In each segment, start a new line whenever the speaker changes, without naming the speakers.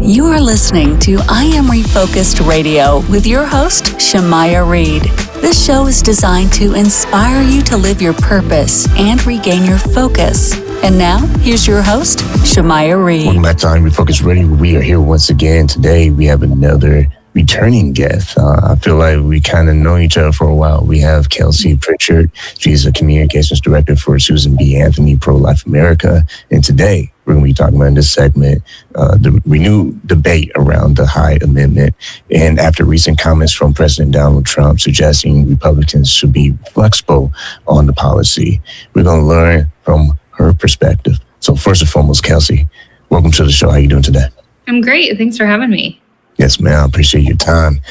You are listening to I Am Refocused Radio with your host, Shamaya Reed. This show is designed to inspire you to live your purpose and regain your focus. And now, here's your host, Shamaya Reed.
Welcome back to I Am Refocused Radio. We are here once again. Today, we have another returning guest. I feel like we kind of know each other for a while. We have Kelsey Pritchard. She's a communications director for Susan B. Anthony Pro-Life America. And today, we're going to be talking about in this segment the renewed debate around the Hyde Amendment. And after recent comments from President Donald Trump suggesting Republicans should be flexible on the policy, we're going to learn from her perspective. So first and foremost, Kelsey, welcome to the show. How are you doing today?
I'm great. Thanks for having me.
Yes, ma'am. I appreciate your time.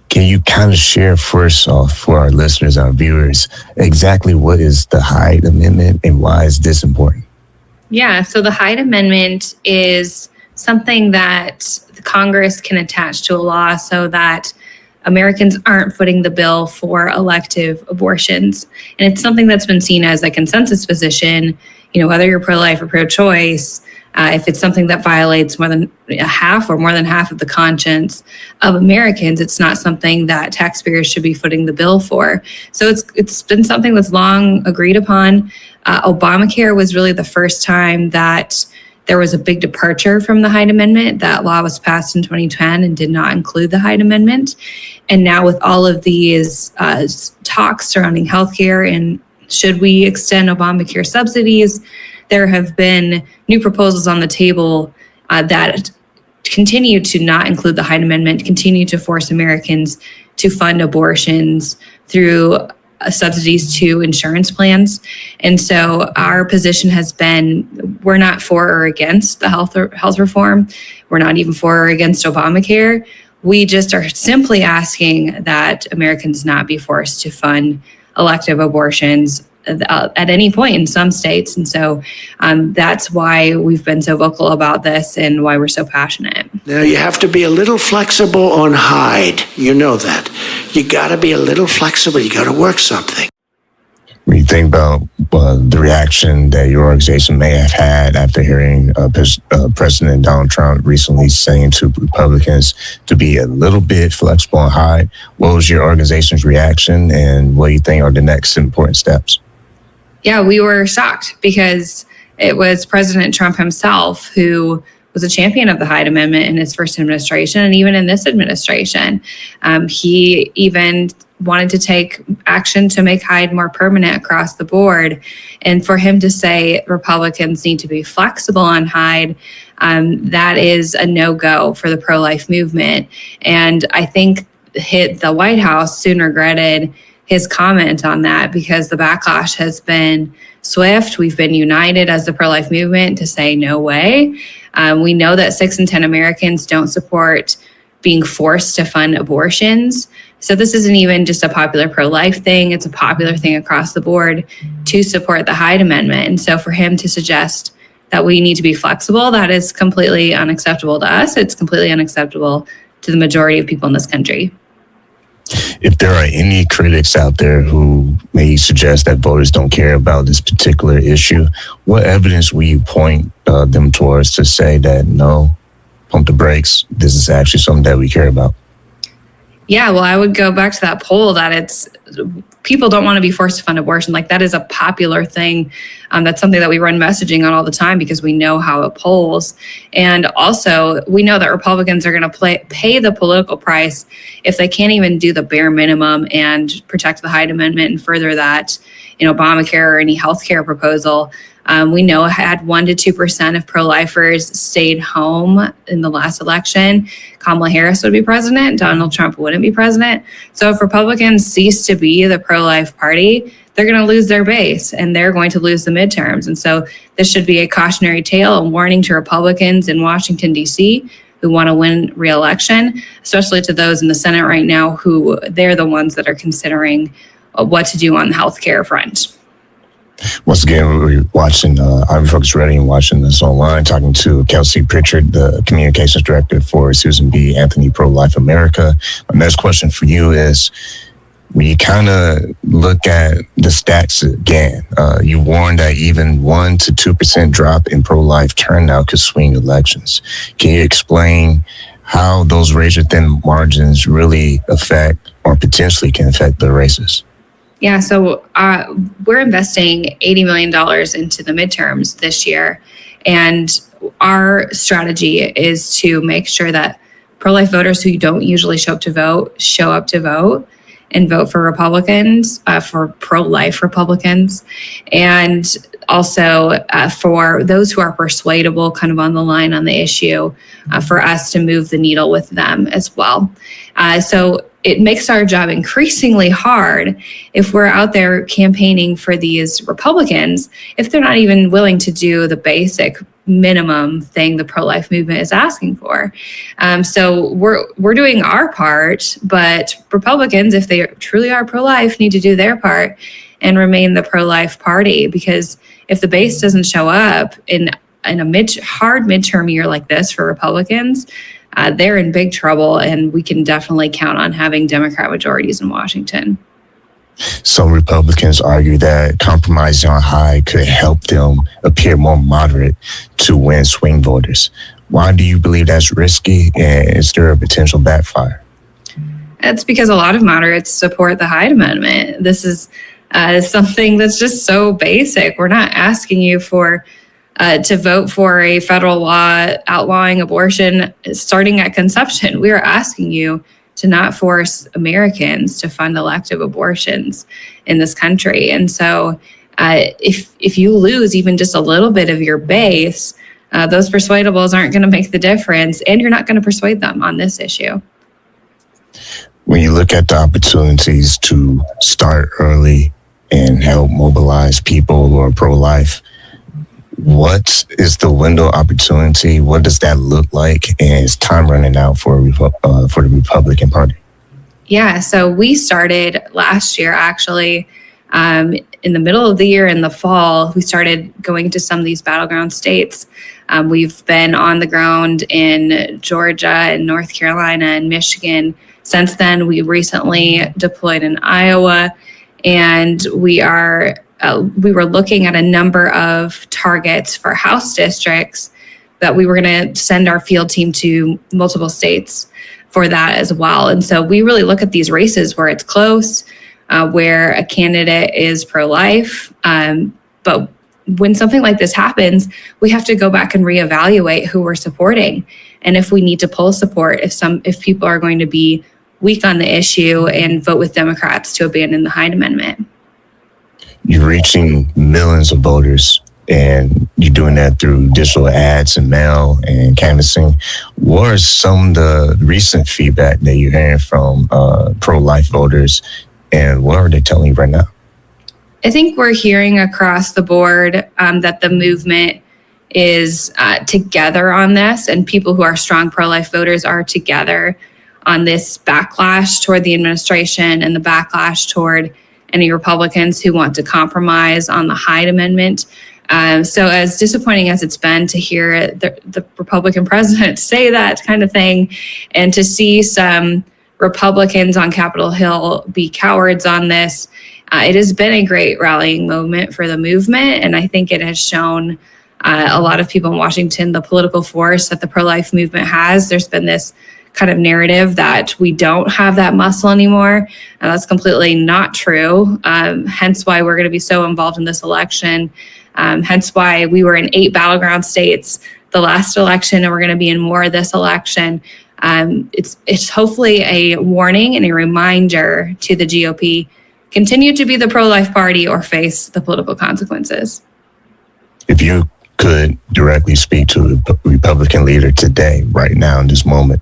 Can you kind of share first off for our listeners, our viewers, exactly what is the Hyde Amendment and why is this important?
Yeah, so the Hyde Amendment is something that the Congress can attach to a law so that Americans aren't footing the bill for elective abortions. And it's something that's been seen as a consensus position, whether you're pro-life or pro-choice. If it's something that violates more than half of the conscience of Americans, it's not something that taxpayers should be footing the bill for. So it's been something that's long agreed upon. Obamacare was really the first time that there was a big departure from the Hyde Amendment. That law was passed in 2010 and did not include the Hyde Amendment. And now with all of these talks surrounding healthcare and should we extend Obamacare subsidies, there have been new proposals on the table that continue to not include the Hyde Amendment, continue to force Americans to fund abortions through subsidies to insurance plans. And so our position has been, we're not for or against the health reform. We're not even for or against Obamacare. We just are simply asking that Americans not be forced to fund elective abortions at any point in some states. And so that's why we've been so vocal about this and why we're so passionate.
Now, you have to be a little flexible on Hyde. You know that. You got to be a little flexible. You got to work something.
When you think about the reaction that your organization may have had after hearing President Donald Trump recently saying to Republicans to be a little bit flexible on Hyde, what was your organization's reaction and what do you think are the next important steps?
Yeah, we were shocked because it was President Trump himself who was a champion of the Hyde Amendment in his first administration and even in this administration. He even wanted to take action to make Hyde more permanent across the board. And for him to say Republicans need to be flexible on Hyde, that is a no-go for the pro-life movement. And I think the White House soon regretted his comment on that because the backlash has been swift. We've been united as the pro-life movement to say no way. We know that 6 in 10 Americans don't support being forced to fund abortions. So this isn't even just a popular pro-life thing. It's a popular thing across the board to support the Hyde Amendment. And so for him to suggest that we need to be flexible, that is completely unacceptable to us. It's completely unacceptable to the majority of people in this country.
If there are any critics out there who may suggest that voters don't care about this particular issue, what evidence will you point them towards to say that, no, pump the brakes, this is actually something that we care about?
Yeah, well, I would go back to that poll that it's people don't want to be forced to fund abortion. Like that is a popular thing. That's something that we run messaging on all the time because we know how it polls. And also we know that Republicans are going to pay the political price if they can't even do the bare minimum and protect the Hyde Amendment and further that in Obamacare or any healthcare proposal. We know had 1 to 2% of pro-lifers stayed home in the last election, Kamala Harris would be president, Donald Trump wouldn't be president. So if Republicans cease to be the pro-life party, they're going to lose their base and they're going to lose the midterms. And so this should be a cautionary tale, a warning to Republicans in Washington, D.C., who want to win re-election, especially to those in the Senate right now who they're the ones that are considering what to do on the healthcare front.
Once again, we're watching I'm Refocused Radio and watching this online, talking to Kelsey Pritchard, the communications director for Susan B. Anthony Pro-Life America. My next question for you is, When you kind of look at the stats again, you warned that even 1 to 2% drop in pro-life turnout could swing elections. Can you explain how those razor-thin margins really affect or potentially can affect the races?
Yeah, so we're investing $80 million into the midterms this year. And our strategy is to make sure that pro-life voters who don't usually show up to vote and vote for Republicans, for pro-life Republicans. And also for those who are persuadable, kind of on the line on the issue, for us to move the needle with them as well. So it makes our job increasingly hard if we're out there campaigning for these Republicans, if they're not even willing to do the basic minimum thing the pro-life movement is asking for. So we're doing our part, but Republicans, if they truly are pro-life, need to do their part and remain the pro-life party. Because if the base doesn't show up in a hard midterm year like this for Republicans, they're in big trouble, and we can definitely count on having Democrat majorities in Washington.
Some Republicans argue that compromising on Hyde could help them appear more moderate to win swing voters. Why do you believe that's risky, and is there a potential backfire?
It's because a lot of moderates support the Hyde Amendment. This is something that's just so basic. We're not asking you to vote for a federal law outlawing abortion starting at conception. We are asking you to not force Americans to fund elective abortions in this country. And so if you lose even just a little bit of your base, those persuadables aren't going to make the difference, and you're not going to persuade them on this issue.
When you look at the opportunities to start early and help mobilize people who are pro-life, what is the window opportunity? What does that look like? And is time running out for the Republican Party?
Yeah, so we started last year, actually, in the middle of the year, in the fall, we started going to some of these battleground states. We've been on the ground in Georgia and North Carolina and Michigan. Since then, we recently deployed in Iowa, and we were looking at a number of targets for House districts that we were going to send our field team to multiple states for that as well. And so we really look at these races where it's close, where a candidate is pro-life. But when something like this happens, we have to go back and reevaluate who we're supporting. And if we need to pull support, if people are going to be weak on the issue and vote with Democrats to abandon the Hyde Amendment.
You're reaching millions of voters, and you're doing that through digital ads and mail and canvassing. What are some of the recent feedback that you're hearing from pro-life voters, and what are they telling you right now?
I think we're hearing across the board that the movement is together on this, and people who are strong pro-life voters are together on this backlash toward the administration and the backlash toward any Republicans who want to compromise on the Hyde Amendment. So as disappointing as it's been to hear the Republican president say that kind of thing, and to see some Republicans on Capitol Hill be cowards on this, it has been a great rallying moment for the movement. And I think it has shown a lot of people in Washington the political force that the pro-life movement has. There's been this kind of narrative that we don't have that muscle anymore. And that's completely not true. Hence why we're going to be so involved in this election. Hence why we were in 8 battleground states the last election, and we're going to be in more this election. It's hopefully a warning and a reminder to the GOP, continue to be the pro-life party or face the political consequences.
If you could directly speak to a Republican leader today, right now, in this moment,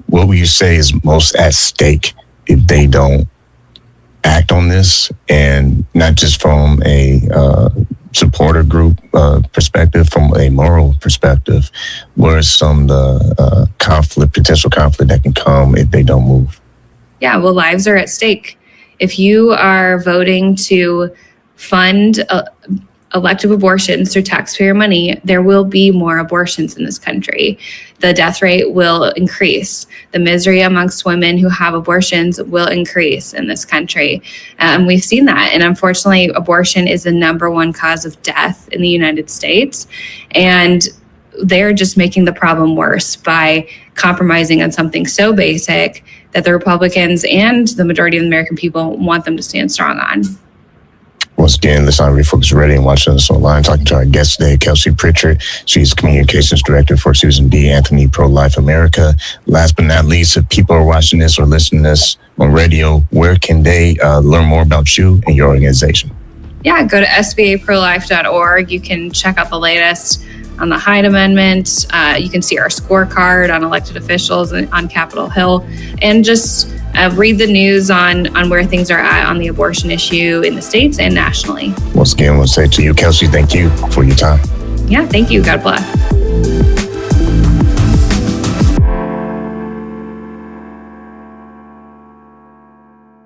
what would you say is most at stake if they don't act on this? And not just from a supporter group perspective, from a moral perspective, what are some of the potential conflict that can come if they don't move?
Yeah, well, lives are at stake. If you are voting to fund elective abortions through taxpayer money, there will be more abortions in this country. The death rate will increase. The misery amongst women who have abortions will increase in this country. And we've seen that. And unfortunately, abortion is the number one cause of death in the United States. And they're just making the problem worse by compromising on something so basic that the Republicans and the majority of the American people want them to stand strong on.
Once again, listen on Refocused Radio and watching us online. Talking to our guest today, Kelsey Pritchard. She's Communications Director for Susan B. Anthony Pro-Life America. Last but not least, if people are watching this or listening to this on radio, where can they learn more about you and your organization?
Yeah, go to sbaprolife.org. You can check out the latest on the Hyde Amendment. You can see our scorecard on elected officials on Capitol Hill, and just read the news on where things are at on the abortion issue in the states and nationally.
Once again, we'll say to you, Kelsey, thank you for your time.
Yeah, thank you. God bless.